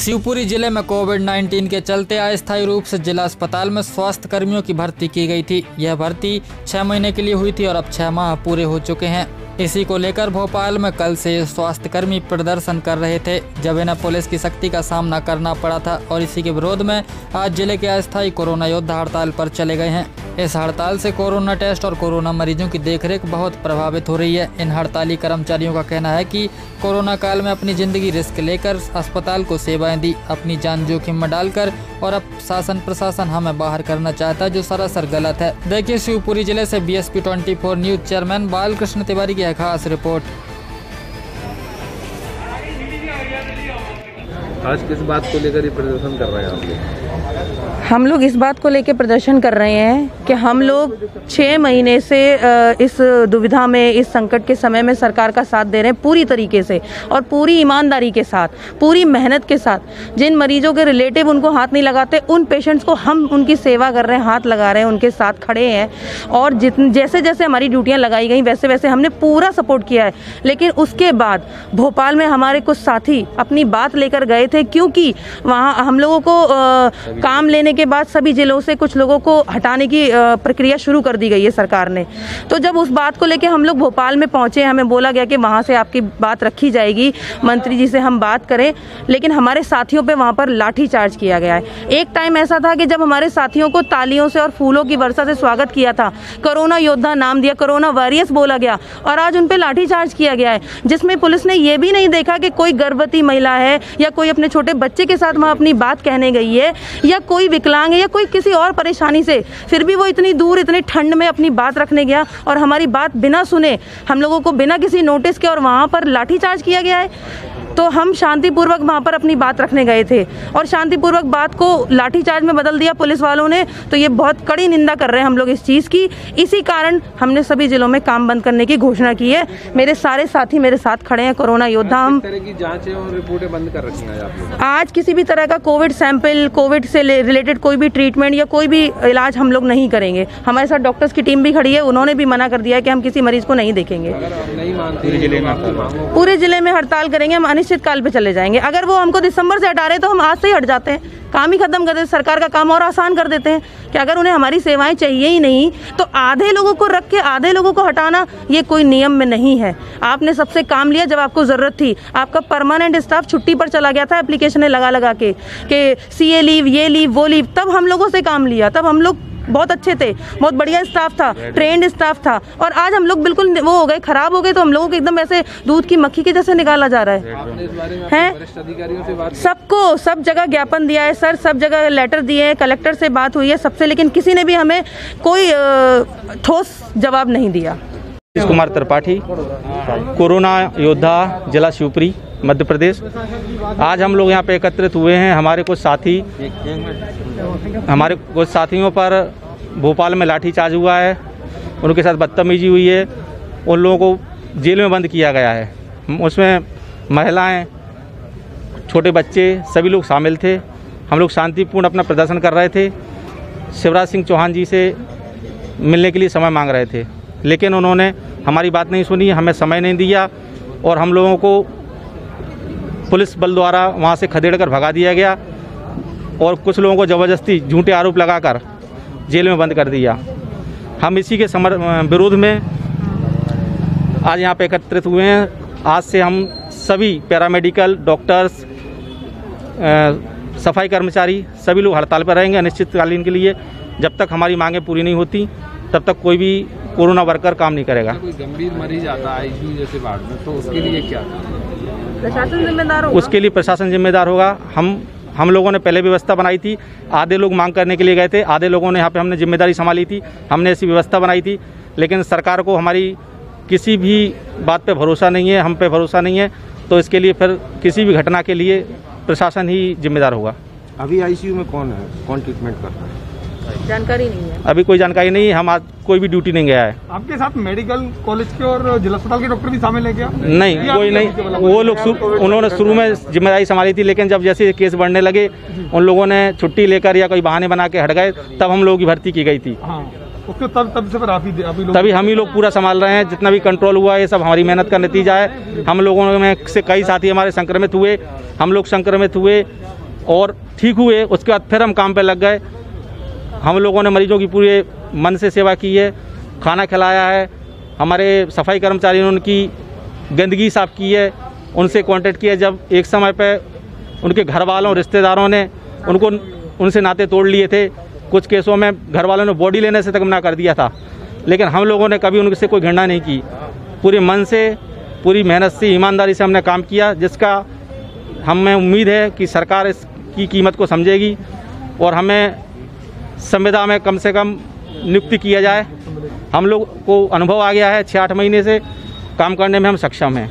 शिवपुरी जिले में कोविड-19 के चलते अस्थायी रूप से जिला अस्पताल में स्वास्थ्य कर्मियों की भर्ती की गई थी। यह भर्ती 6 महीने के लिए हुई थी और अब 6 माह पूरे हो चुके हैं। इसी को लेकर भोपाल में कल से स्वास्थ्य कर्मी प्रदर्शन कर रहे थे, जब इन्हें पुलिस की सख्ती का सामना करना पड़ा था और इसी के विरोध में आज जिले के अस्थायी कोरोना योद्धा हड़ताल पर चले गए हैं। इस हड़ताल से कोरोना टेस्ट और कोरोना मरीजों की देखरेख बहुत प्रभावित हो रही है। इन हड़ताली कर्मचारियों का कहना है कि कोरोना काल में अपनी जिंदगी रिस्क लेकर अस्पताल को सेवाएं दी, अपनी जान जोखिम में डालकर, और अब शासन प्रशासन हमें बाहर करना चाहता है, जो सरासर गलत है। देखिए शिवपुरी जिले से BSP 24 news chairman Balkrishna Tiwari की है खास रिपोर्ट। आज किस बात को लेकर ये प्रदर्शन कर रहे हैं आप लोग? हम लोग इस बात को लेकर प्रदर्शन कर रहे हैं कि हम लोग 6 महीने से इस दुविधा में, इस संकट के समय में सरकार का साथ दे रहे हैं पूरी तरीके से और पूरी ईमानदारी के साथ, पूरी मेहनत के साथ। जिन मरीजों के रिलेटिव उनको हाथ नहीं लगाते, उन पेशेंट्स को हम उनकी सेवा कर रहे हैं, हाथ लगा रहे हैं, उनके साथ खड़े हैं। और जैसे जैसे हमारी ड्यूटियाँ लगाई गई वैसे वैसे हमने पूरा सपोर्ट किया है। लेकिन उसके बाद भोपाल में हमारे कुछ साथी अपनी बात लेकर गए थे, क्योंकि वहाँ हम लोगों को काम लेने के बाद सभी जिलों से कुछ लोगों को हटाने की प्रक्रिया शुरू कर दी गई है सरकार ने। तो जब उस बात को लेकर हम लोग भोपाल में पहुंचे, हमें बोला गया कि वहां से आपकी बात रखी जाएगी, मंत्री जी से हम बात करें। लेकिन हमारे साथियों पे वहां पर लाठी चार्ज किया गया है। एक टाइम ऐसा था कि जब हमारे साथियों को तालियों से और फूलों की वर्षा से स्वागत किया था, कोरोना योद्धा नाम दिया, कोरोना वॉरियर्स बोला गया, और आज उन पे लाठी चार्ज किया गया है, जिसमें पुलिस ने ये भी नहीं देखा कि कोई गर्भवती महिला है या कोई अपने छोटे बच्चे के साथ वहां अपनी बात कहने गई है, या कोई विकलांग है, या कोई किसी और परेशानी से, फिर भी वो इतनी दूर इतनी ठंड में अपनी बात रखने गया और हमारी बात बिना सुने, हम लोगों को बिना किसी नोटिस के और वहाँ पर लाठीचार्ज किया गया है। तो हम शांतिपूर्वक वहाँ पर अपनी बात रखने गए थे और शांतिपूर्वक बात को लाठीचार्ज में बदल दिया पुलिस वालों ने। तो ये बहुत कड़ी निंदा कर रहे हैं हम लोग इस चीज़ की। इसी कारण हमने सभी जिलों में काम बंद करने की घोषणा की है। मेरे सारे साथी मेरे साथ खड़े हैं, कोरोना योद्धा। हम किस तरह की जांचें और रिपोर्टें बंद कर रखी हैं आप लोग? आज किसी भी तरह का कोविड सैंपल, कोविड से रिलेटेड कोई भी ट्रीटमेंट या कोई भी इलाज हम लोग नहीं करेंगे। हमारे साथ डॉक्टर्स की टीम भी खड़ी है, उन्होंने भी मना कर दिया है कि हम किसी मरीज को नहीं देखेंगे। नहीं मानते पूरे जिले में हड़ताल करेंगे, हम अनिश्चित काल पे चले जाएंगे। अगर वो हमको दिसंबर से हटा रहे तो हम आज से ही हट जाते हैं, काम ही खत्म कर देते, सरकार का काम और आसान कर देते हैं कि अगर उन्हें हमारी सेवाएं चाहिए ही नहीं तो आधे लोगों को रख के आधे लोगों को हटाना ये कोई नियम में नहीं है। आपने सबसे काम लिया जब आपको जरूरत थी। आपका परमानेंट स्टाफ छुट्टी पर चला गया था एप्लीकेशन लगा के CA लीव, ये लीव, वो लीव, तब हम लोगों से काम लिया। तब हम लोग बहुत अच्छे थे, बहुत बढ़िया स्टाफ था, ट्रेंड स्टाफ था, और आज हम लोग बिल्कुल वो हो गए, खराब हो गए। तो हम लोगों को एकदम ऐसे दूध की मक्खी के जैसे निकाला जा रहा है। सबको सब जगह ज्ञापन दिया है सर, सब जगह लेटर दिए हैं, कलेक्टर से बात हुई है सबसे, लेकिन किसी ने भी हमें कोई ठोस जवाब नहीं दिया। कुमार त्रिपाठी, कोरोना योद्धा, जिला शिवपुरी, मध्य प्रदेश। आज हम लोग यहाँ पे एकत्रित हुए हैं। हमारे कुछ साथियों पर भोपाल में लाठीचार्ज हुआ है, उनके साथ बदतमीजी हुई है, उन लोगों को जेल में बंद किया गया है। उसमें महिलाएं, छोटे बच्चे, सभी लोग शामिल थे। हम लोग शांतिपूर्ण अपना प्रदर्शन कर रहे थे। शिवराज सिंह चौहान जी से मिलने के लिए समय मांग रहे थे, लेकिन उन्होंने हमारी बात नहीं सुनी, हमें समय नहीं दिया और हम लोगों को पुलिस बल द्वारा वहाँ से खदेड़ कर भगा दिया गया और कुछ लोगों को ज़बरदस्ती झूठे आरोप लगाकर जेल में बंद कर दिया। हम इसी के विरोध में आज यहाँ पे एकत्रित हुए हैं। आज से हम सभी पैरामेडिकल, डॉक्टर्स, सफाई कर्मचारी, सभी लोग हड़ताल पर रहेंगे अनिश्चितकालीन के लिए। जब तक हमारी मांगें पूरी नहीं होती तब तक कोई भी कोरोना वर्कर काम नहीं करेगा। कोई गंभीर मरीज आता है ICU जैसे वार्ड में, तो उसके लिए क्या प्रशासन जिम्मेदार होगा? उसके लिए प्रशासन जिम्मेदार होगा। हम लोगों ने पहले व्यवस्था बनाई थी, आधे लोग मांग करने के लिए गए थे, आधे लोगों ने यहाँ पे हमने जिम्मेदारी संभाली थी, हमने ऐसी व्यवस्था बनाई थी। लेकिन सरकार को हमारी किसी भी बात पे भरोसा नहीं है, हम पे भरोसा नहीं है, तो इसके लिए फिर किसी भी घटना के लिए प्रशासन ही जिम्मेदार होगा। अभी ICU में कौन है, कौन ट्रीटमेंट कर रहा है? जानकारी नहीं है, अभी कोई जानकारी नहीं है। हम आज कोई भी ड्यूटी नहीं गया है। आपके साथ मेडिकल कॉलेज के और जिला अस्पताल के डॉक्टर भी शामिल है क्या? नहीं, कोई नहीं। वो लोग उन्होंने शुरू में जिम्मेदारी संभाली थी, लेकिन जब जैसे केस बढ़ने लगे उन लोगों ने छुट्टी लेकर या कोई बहाने बना के हट गए, तब हम लोगों की भर्ती की गई थी। उसके तब से फिर तभी हम ही लोग पूरा संभाल रहे हैं। जितना भी कंट्रोल हुआ ये सब हमारी मेहनत का नतीजा है। हम लोगों में से कई साथी हमारे संक्रमित हुए, हम लोग संक्रमित हुए और ठीक हुए, उसके बाद फिर हम काम पे लग गए। हम लोगों ने मरीजों की पूरे मन से सेवा की है, खाना खिलाया है, हमारे सफाई कर्मचारियों ने उनकी गंदगी साफ़ की है, उनसे कांटेक्ट किया जब एक समय पे उनके घर वालों रिश्तेदारों ने उनसे नाते तोड़ लिए थे। कुछ केसों में घर वालों ने बॉडी लेने से तक मना कर दिया था, लेकिन हम लोगों ने कभी उनसे कोई घृणा नहीं की। पूरे मन से, पूरी मेहनत से, ईमानदारी से हमने काम किया, जिसका हमें उम्मीद है कि सरकार इसकी कीमत को समझेगी और हमें संविदा में कम से कम नियुक्ति किया जाए। हम लोग को अनुभव आ गया है, 6-8 महीने से काम करने में हम सक्षम हैं।